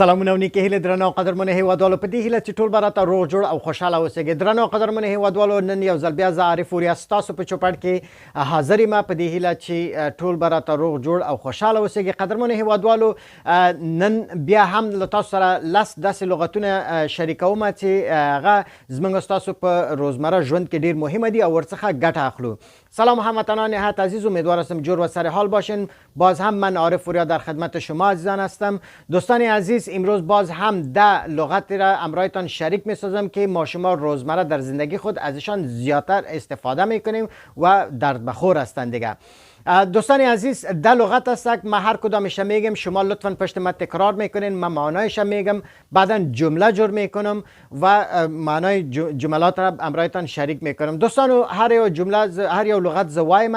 سلامونه و نیکې هیلې درنو قدرمنو هیوادوالو په دې هیله چې ټول به راته روغ جوړ او خوشحاله اوسئ. درنو قدرمنو هیوادوالو نن یو ځل بیا زه عارف وریا ستاسو په چوپړ کې حاضر یم په دې هیله چې ټول به راته روغ جوړ او خوشحاله اوسئ. قدرمنو هیوادوالو نن بیا هم له تاسو سره لس داسې لغتونه شریکوم چې هغه زموږ ستاسو په روزمره ژوند کې ډیر مهمه دي او ورڅخه ګټه اخلو. سلام هموطنان نهایت عزیز، امیدوار هستم جور و سر حال باشین. باز هم من عارف وریا در خدمت شما عزیزان هستم. دوستان عزیز، امروز باز هم 10 لغت را امرایتان شریک می سازم که ما شما روزمره در زندگی خود ازشان زیادتر استفاده میکنیم و درد بخور هستند دیگه. دوستان عزیز، 10 لغت است که من هر کدامش میگم، شما لطفا پشت من تکرار میکنین، من معنایش میگم، بعدا جمله جور میکنم و معنای جملات را امرایتان شریک میکنم. دوستان هر یو جمله، هر یو لغت زوایم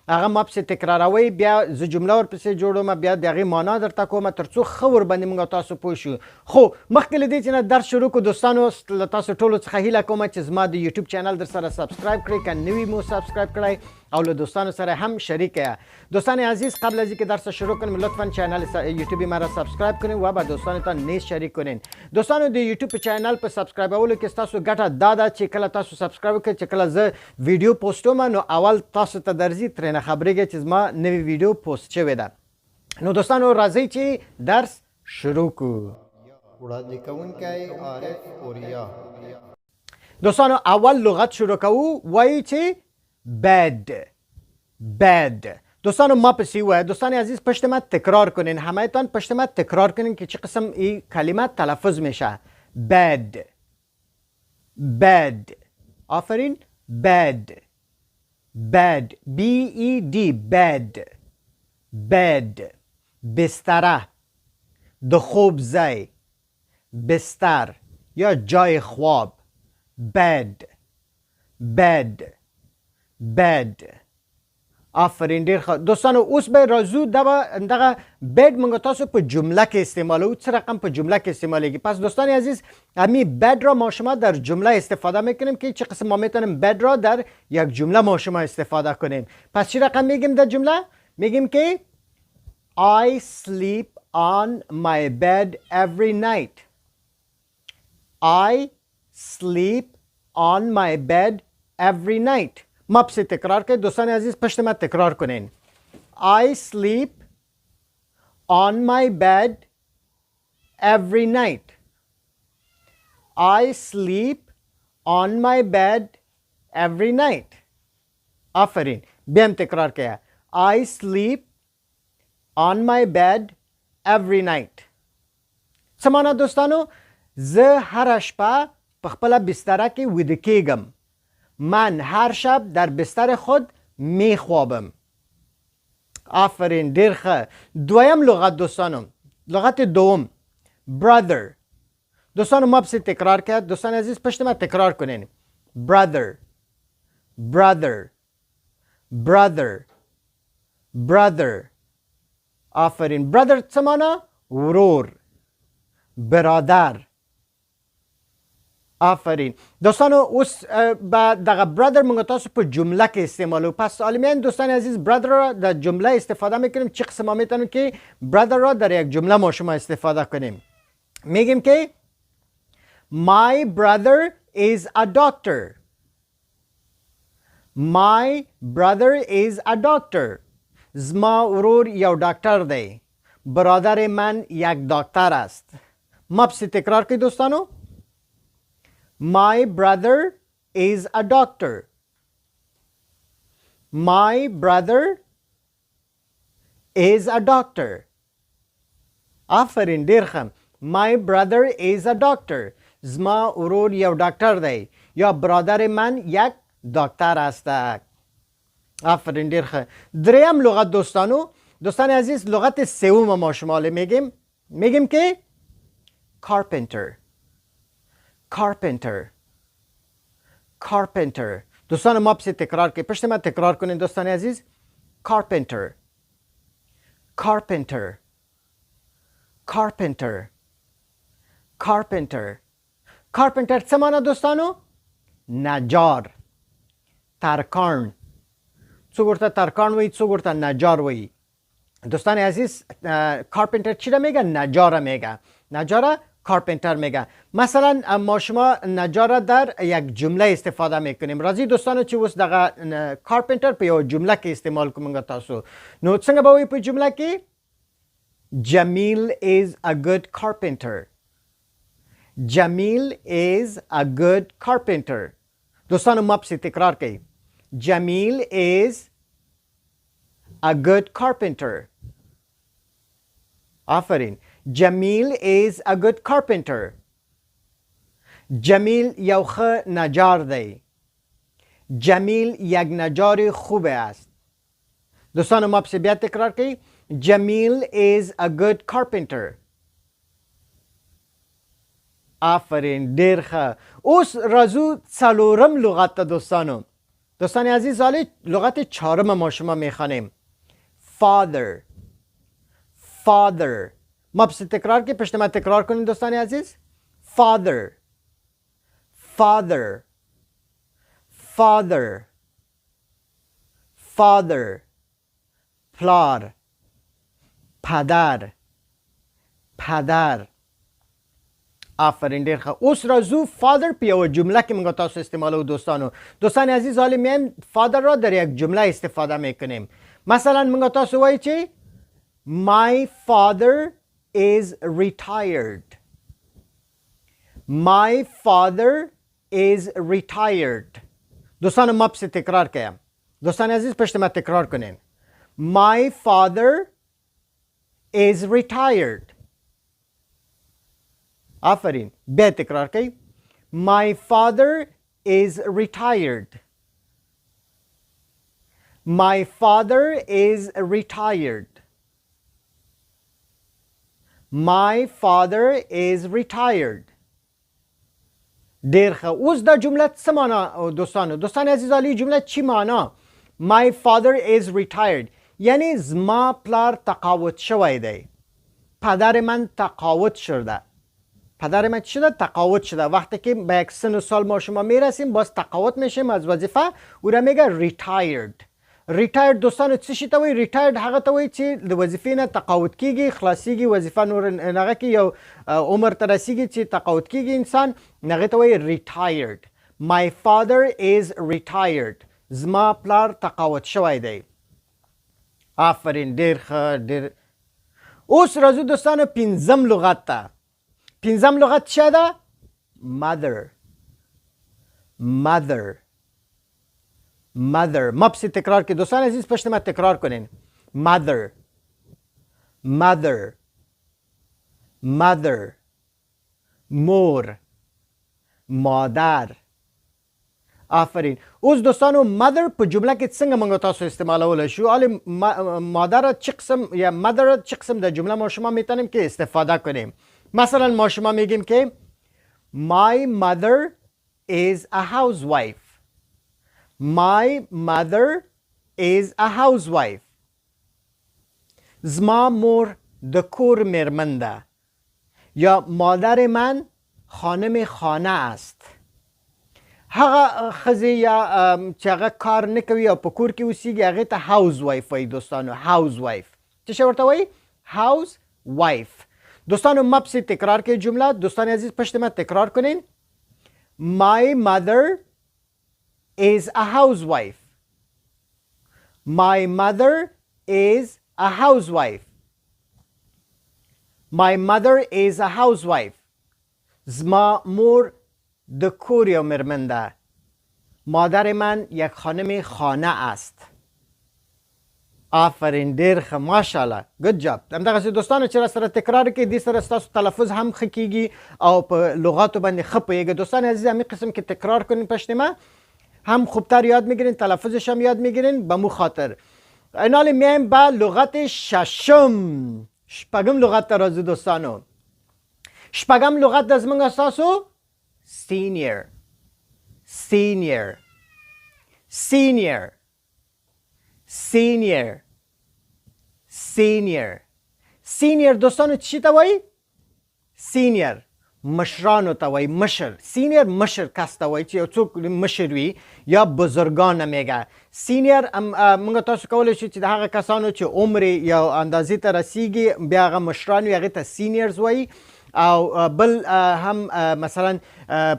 هغه ما پسې تکراروي، بیا زه جمله ورپسې جوړوم، بیا د هغې معنا درته کوم تر څو ښه ورباندې موږ تاسو پوه شو. خو مخکې له دې چې نه درس شروع کړو، دوستانو له تاسو ټولو څخه هیله کوم چې زما د یوټیوب چینل در سره سبسکرایب کړئ، که نوي مو سبسکرایب کړئ او له دوستانو سره هم شریک یا. دوستان عزیز، قبل از اینکه درس شروع کنیم لطفا چینل یوتیوب ما را سابسکرایب کنین و با دوستانتان نیز شریک کنین. دوستانو د یوټیوب چینل په سابسکرایبولو کې تاسو ګټه دا ده چې کله تاسو سابسکرایب کړئ، چې کله زه ویډیو پوسټوم نو اول تاسو ته درځي، ترېنه خبرېږئ چې زما نوې ویډیو پوسټ شوې ده. نو دوستانو راځئ چې درس شروع کړو. وړاندې کوونکی عارف اوریا. دوستانو اول لغت شروع کوو، وایي چې bed. دوستانو ما پسی وای. دوستان عزیز پشت ما تکرار کنین، همه تان پشت ما تکرار کنین که چه قسم این کلمات تلفظ میشه. bed. آفرین. bed. B-E-D. bed. بستره، د خوب ځای، بستر یا جای خواب. bed. آفرین، ډیر ښه. دوستانو اوس به راځو دغه بید موږ تاسو په جمله کې استعمالوو. څه رقم په جمله کې استعمالیږي؟ پس دوستان عزیز، امی بید را ما شما در جمله استفاده میکنیم که چه قسم ما میتونیم بید را در یک جمله ما شما استفاده کنیم. پس چه رقم میگیم در جمله؟ میگیم که I sleep on my bed every night. I sleep on my bed every night. ما پسی تکرار کنید. دوستان عزیز پشت ما تکرار کنین. I sleep on my bed every night. I sleep on my bed every night. آفرین. بیم تکرار کیا. I sleep on my bed every night. سمانا دوستانو، زه هر شپه په خپله بستره کې ویده کیږم. من هر شب در بستر خود می خوابم. آفرین، ډیر ښه. دویم لغت دوستانو، لغت دوم brother. دوستانو ما پسې تکرار کرد. دوستان عزیز پشت ما تکرار کنین. brother. آفرین. brother څه معنا؟ ورور، برادر. آفرین. دوستانو اوس با دغه برادر موږ تاسو په جمله کې استعمالو. پس عالمیان دوستان عزیز، برادر را در جمله استفاده میکنیم. چه قسم ما میتونیم که برادر را در یک جمله ما شما استفاده کنیم؟ میگیم که My brother is a doctor. My brother is a doctor. زما ورور یو ډاکټر دی. برادر من یک دکتر است. ما پسی تکرار کنید دوستانو. My brother is a doctor. My brother is a doctor. آفرین، ډیر ښه. My brother is a doctor. زما ورور یو ډاکټر دی یا برادر من یک دکتر است. آفرین، ډیر ښه. دریم لغت دوستانو، دوستان عزیز لغت سوم ما شمال میگیم که carpenter. دوستان ما پسی تکرار که پشت ما تکرار کنین دوستان عزیز. carpenter. څه معنا دوستانو؟ نجار، ترکان. څوک ورته ترکان وایي، څوک ورته نجار وایي. دوستان عزیز، کارپنتر چی را میگه؟ نجار را میگه. نجار کارپنتر میگه. مثلا ما شما نجار در یک جمله استفاده میکنیم. راځي دوستانو چې اوس دغه کارپنتر په یو جمله کې استعمال کوم تاسو. نو څنګه به وي په جمله کې؟ Jamil is a good carpenter. Jamil is a good carpenter. دوستانو ما پسې تکرار کړئ. Jamil is a good carpenter. آفرین. Jamil is a good carpenter. جمیل یو ښه نجار دی. جمیل یک نجار خوب است. دوستانو ما پسې بیا تکرار کړئ. Jamil is a good carpenter. آفرین ډیر ښه. اوس راځو څلورم لغت ته دوستانو. دوستان عزیز لغت چهارم ما شما میخوانیم. Father. Father. ما پس تکرار که پشت ما تکرار کنیم دوستان عزیز. Father. Father. Father. Father. پلار. پدر. پدر. آفرین ډیر ښه. اوس راځو فادر په یو جمله کې موږ تاسو استعمالو دوستانو. دوستان عزیز حالا میایم فادر را در یک جمله استفاده میکنیم. مثلا موږ تاسو وایي چې My father is retired. My father is retired. دوستان ما پس تکرار کردم. دوستان عزیز پشت ما تکرار کنین. My father is retired. آفرین. بیا تکرار کردیم. My father is retired. My father is retired. My father is retired. ډیر ښه. اوس دا جمله څه معنا دوستانو؟ دوستان عزیز علی جمله چی معنا؟ My father is retired یعنی زما پلار تقاعد شوی دی. پدر من تقاعد شده. پدر من چی شده؟ تقاعد شده. وقتی که به یک سن و سال ما شما میرسیم باز تقاعد میشیم از وظیفه او را میگه retired. ریټایر دوستانو څه شي ته وایي؟ ریټایر هغه ته وایي چې د وظیفې نه تقاعد کیږي، خلاصیږي، وظیفه نور هغه کې یو عمر ته رسیږي چې تقاعد کیږي انسان، هغې ته وایي ریټایرډ. My father is retired. زما پلار تقاعد شوی دی. آفرین ډیر ښه ډیر. اوس راځو دوستانو پنځم لغت ته. پنځم لغت څه ده؟ mother. mother. mother. ما پسی تکرار که دوستان عزیز پشت ما تکرار کنین. mother. mother. mother. مور. مادر. آفرین. اوس دوستانو mother په جمله کې څنګه موږ تاسو استعمالولی شو؟ حالا مادر چه قسم یا mother چه قسم در جمله ما شما میتونیم که استفاده کنیم. مثلا ما شما میگیم که My mother is a housewife. My mother is a housewife. زما مور د کور میرمن ده. یا مادر من خانم خانه است. هغه ښځې یا چې هغه کار نه کوي او په کور کې اوسیږي هغې ته housewife وایي دوستانو. housewife. څه شی ورته وایي؟ housewife. دوستانو ما پسې تکرار کړئ جمله. دوستان عزیز پشت ما تکرار کنین. My mother is a housewife. My mother is a housewife. My mother is a housewife. زما مور د کور یو میرمن ده. مادر من یک خانم خانه است. آفرین ډیر ښه ماشاءالله. ګډ جاب. همدغسې دوستانو چې را سره تکرار کړئ دې سره ستاسو تلفظ هم ښه کیږي او په لغاتو باندې ښه پوهیږئ. دوستان عزیز همین قسم که تکرار کنین پشت ما هم خوبتر یاد میگیرین، تلفظش هم یاد میگیرین. به مو خاطر اینال میایم به لغت ششم. شپږم لغت ته راځو دوستانو. شپږم لغت د زموږ ستاسو senior. senior. senior. senior. senior. senior دوستانو چی ته وایي؟ senior مشرانو ته وایي. مشر. senior مشر کس ته وایي چې یو څوک مشر وي یا بزرگان میگه. senior موږ تاسو کولی شو چې د هغه کسانو چې عمر یو اندازې ته رسیږي بیا هغه مشران وي هغې ته seniors وایي. او بل هم مثلا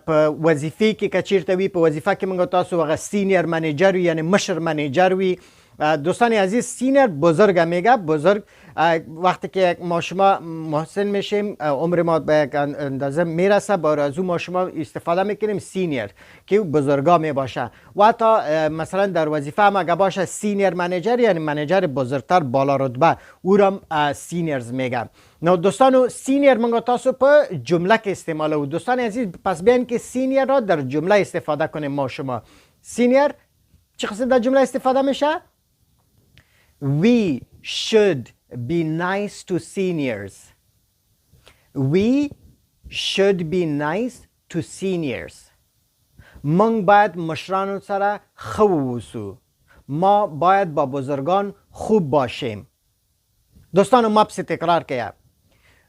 په وظیفه کې کچیرته وي، په وظیفه کې موږ تاسو هغه سینیر منیجر یعنی مشر منیجر وي. دوستان عزیز سینیر بزرگ میگه. بزرگ وقتی که ما شما محسن میشیم عمر ما به یک اندازه میرسه، برای از ما شما استفاده میکنیم سینیر که بزرگا میباشه. و حتی مثلا در وظیفه هم اگه باشه سینیر منیجر یعنی منیجر بزرگتر بالا رتبه، او را سینیرز میگه. نو دوستانو سینیر منگا تاسو په جمله که استعماله و. دوستان عزیز پس بیاین که سینیر را در جمله استفاده کنیم. ما شما سینیر چه قسم در جمله استفاده میشه؟ We should be nice to seniors. We should be nice to seniors. من باید مشران سره خوب اوسو. ما باید با بزرگان خوب باشیم. دوستانو ما پس تکرار کیا.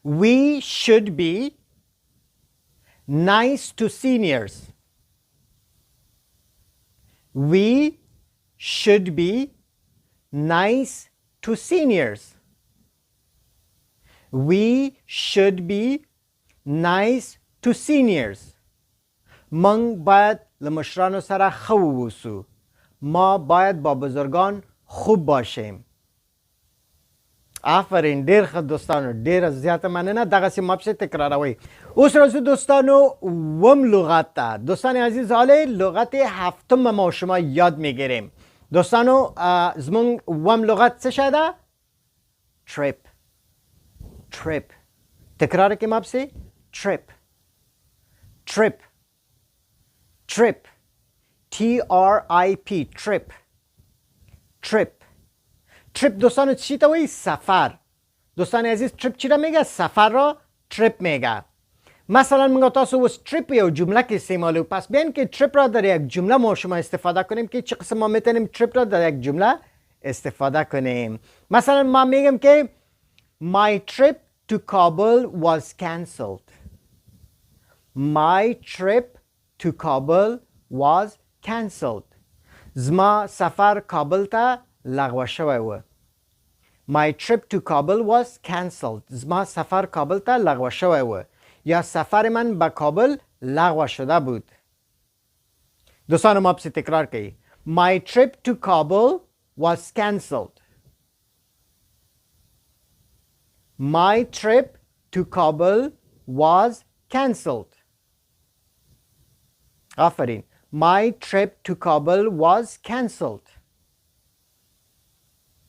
We should be nice to seniors. We should be nice to seniors. We should be nice to seniors. من باید لمشرانو سره خوب اوسو. ما باید با بزرگان خوب باشیم. آفرین، ډیر ښه دوستانو، ډیره زیاته مننه. دغسې ما پسې تکراروئ. اوس راځو دوستانو وم لغت ته. دوستان عزیز حالا لغت هفتم ما شما یاد میگیریم. دوستانو زمون وم لغت څه شی ده؟ trip. trip. تکرار کې ما پسې trip. trip. trip. T-R-I-P. trip. trip. trip دوستانو چی تا وی؟ سفر. دوستان عزیز trip چی را میگه؟ سفر را trip میگه. مثلا منگا تاسو وز trip یا جمله که استعمالو. پس بیاین که trip را در یک جمله ما شما استفاده کنیم که چی قسم ما میتونیم trip را در یک جمله استفاده کنیم. مثلا ما میگم که My trip to Kabul was cancelled. My trip to Kabul was cancelled. زما سفر کابل ته لغوه شوی و. My trip to Kabul was cancelled. زما سفر کابل ته لغوه شوی و. یا سفر من به کابل لغوه شده بود. دوستان ما پسی تکرار کهی. My trip to Kabul was cancelled. My trip to Kabul was cancelled. آفرین. My trip to Kabul was cancelled.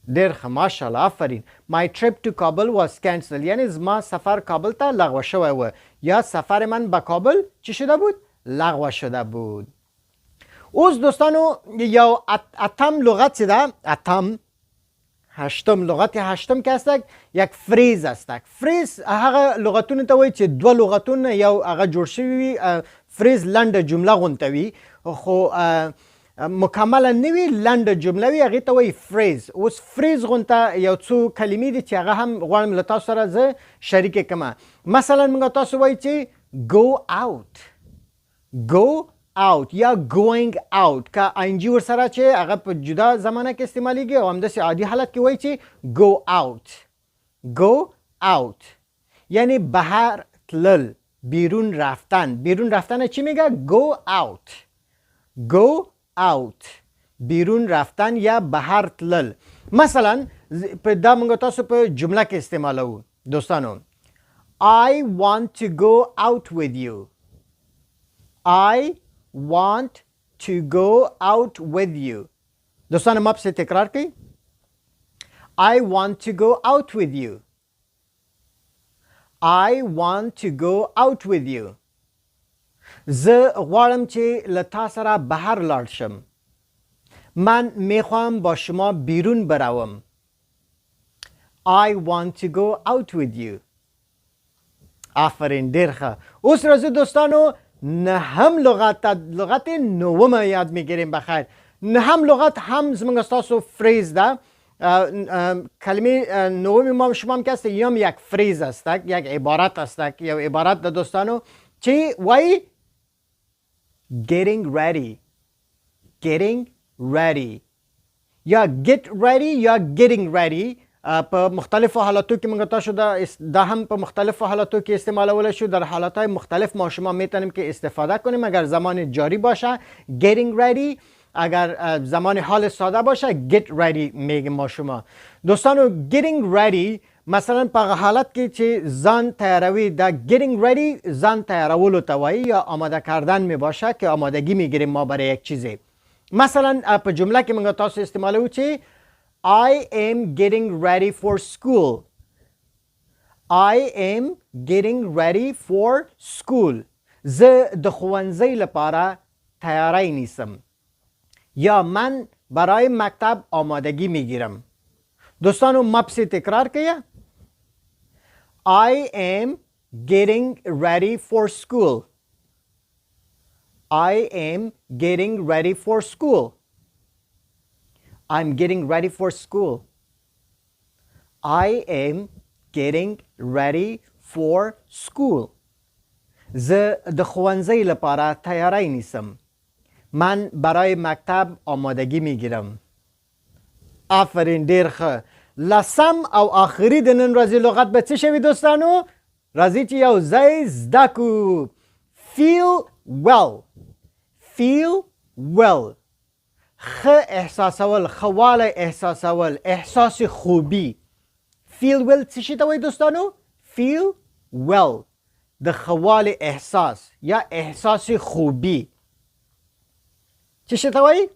ډیر ښه ماشاءالله آفرین. My trip to Kabul was cancelled یعنی زما سفر کابل ته لغوه شوی و یا سفر من به کابل چی شده بود؟ لغوه شده بود. اوس دوستانو یو اتم لغت چی ده؟ اتم هشتم لغت هشتم که هستک یک فریز هستک. فریز هغه لغتونه ته وایي چې دوه لغتونه یو هغه جوړ شوي وي. فریز لنډه جمله غونته وي خو مکمله نه وي، لنډه جمله وي، هغې ته وایي فریز. اوس فریز غونته یو څو کلمې دي چې هغه هم غواړم له تاسو سره زه شریکې کړم. مثلا موږ تاسو وایي چې go out. go out یا going out که انجی ورسره چې هغه په جدا زمانه کې استعمالیږي او همداسې عادي حالت کې وایي چې go out. go out یعنی بهر تلل، بیرون رفتن. بیرون رفتن چی میگه؟ go out. go out بیرون رفتن یا بهر تلل. مثلا دا موږ تاسو په جمله کې استعمالوو. دوستانو I want to go out with you. I want to go out with you. دوستانو ما پسې تکرار کړئ. I want to go out with you. I want to go out with you. زه غواړم چې له تا سره بهر لاړ شم. من میخوام با شما بیرون بروم. I want to go out with you. آفرین ډیر ښه. اوس راځو دوستانو نهم لغت نومه یاد میگیریم. بخیر نهم لغت هم زمونږ ستاسو فریز ده. کلمه نوم ما شما هم که هست یم یک فریز هستک، یک عبارت هستک. یک عبارت ده دوستانو چی وای getting ready. getting ready یا get ready یا getting ready په مختلفو حالاتو کې موږ تاسو دا هم په مختلفو حالاتو کې استعمالولی شو. در حالاتهای مختلف ما شما میتونیم که استفاده کنیم. اگر زمان جاری باشه getting ready، اگر زمان حال ساده باشه get ready میگیم ما شما. دوستانو getting ready مثلا په حالت کې چې ځان تیاروي، دا getting ready ځان تیارولو ته وایي یا آماده کردن می باشه که آمادگی میگیریم ما برای یک چیزی. مثلا په جمله کې موږ تاسو استعمالوو چې I am getting ready for school. I am getting ready for school. زه د ښوونځي لپاره تیاری نیسم یا من برای مکتب آمادگی میگیرم. دوستانو مپسی تکرار کیا. I am getting ready for school. I am getting ready for school. I'm getting ready for school. I am getting ready for school. زه د ښوونځي لپاره تیاری نیسم. من برای مکتب آمادگی میگیرم. آفرین، ډیر ښه. لسم او آخری د نن ورځې لغت به څه شوي دوستانو؟ راځئ چې یو ځای زده کړو. feel well. feel well. ښه احساسول، ښهوالی احساسول، احساس خوبی. feel well څه شي ته وایي دوستانو؟ feel well د ښهوالی احساس یا احساس خوبی. چه شي ته وایي؟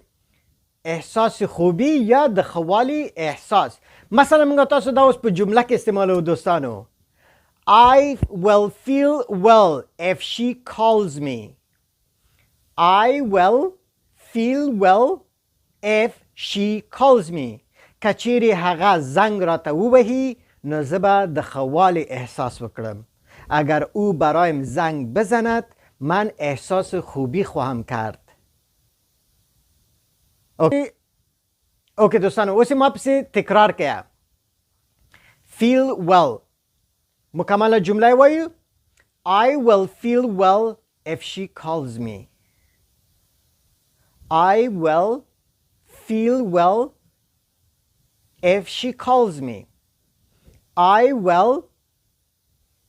احساس خوبی یا د ښهوالي احساس. مثلا موږ تاسو دا اوس په جمله کې استعمالوو دوستانو. I will feel well if she calls me. I will feel well if she calls me. که چیرې هغه زنگ راته ووهي نو زه به د ښهوالي احساس وکړم. اگر او برایم زنگ بزند من احساس خوبی خواهم کرد. اوکی دوستانو، اوس ما پسې تکرار کیا. feel well مکمل جمله وایو. I will feel well if she calls me. I will feel well if she calls me. I will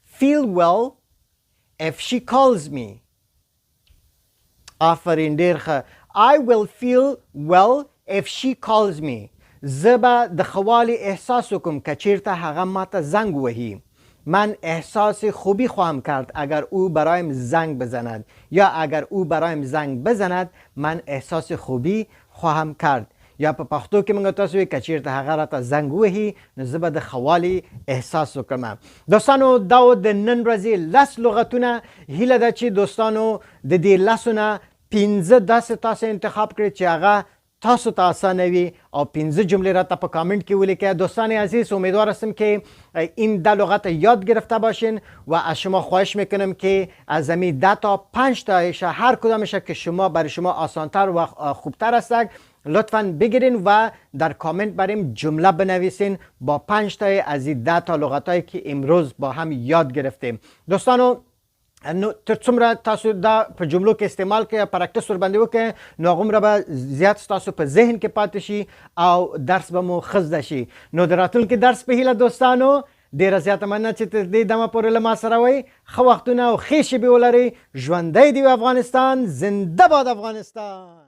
feel well if she calls me. آفرین، ډیر ښه. I will feel well if she calls me. زه به د ښهوالي احساس وکم که چیرته هغه ماته زنگ وهی. من احساس خوبی خواهم کرد اگر او برایم زنگ بزند یا اگر او برایم زنگ بزند من احساس خوبی خواهم کرد. یا په پښتو کې موږ تاسو که چیرته هغه راته زنگ وهي نو زه به د ښهوالي احساس وکړم. دوستانو دا د نن ورځې 10 لغتونه. هیله ده چې دوستانو د دې 10 نه 15 داسې تاسو انتخاب کړئ چې هغه تاسو ته آسانه وی او 15 جمله را تا په کامنت کې ولیکید. دوستان عزیز، امیدوار هستم که این 10 لغت یاد گرفته باشین و از شما خواهش میکنم که از همین 10 تا 5 تایش هر کدامش که شما برای شما آسانتر و خوبتر است لطفاً بگیرین و در کامنت بریم جمله بنویسین با 5 تای از این 10 تا لغتایی که امروز با هم یاد گرفتیم. دوستانو نو تر څومره تاسو دا په جملو کې استعمال کړئ، پراکټس ورباندې وکړئ، نو هغومره به زیات ستاسو په ذهن کې پاتې شي او درس به مو ښه زده شي. نو د راتلونکي درس په هیله دوستانو ډېره زیاته مننه چې تر دې دمه پورې له ما سره وئ. ښه وختونه او ښې شېبې ولرئ. ژوندی دې وي افغانستان. زنده باد افغانستان.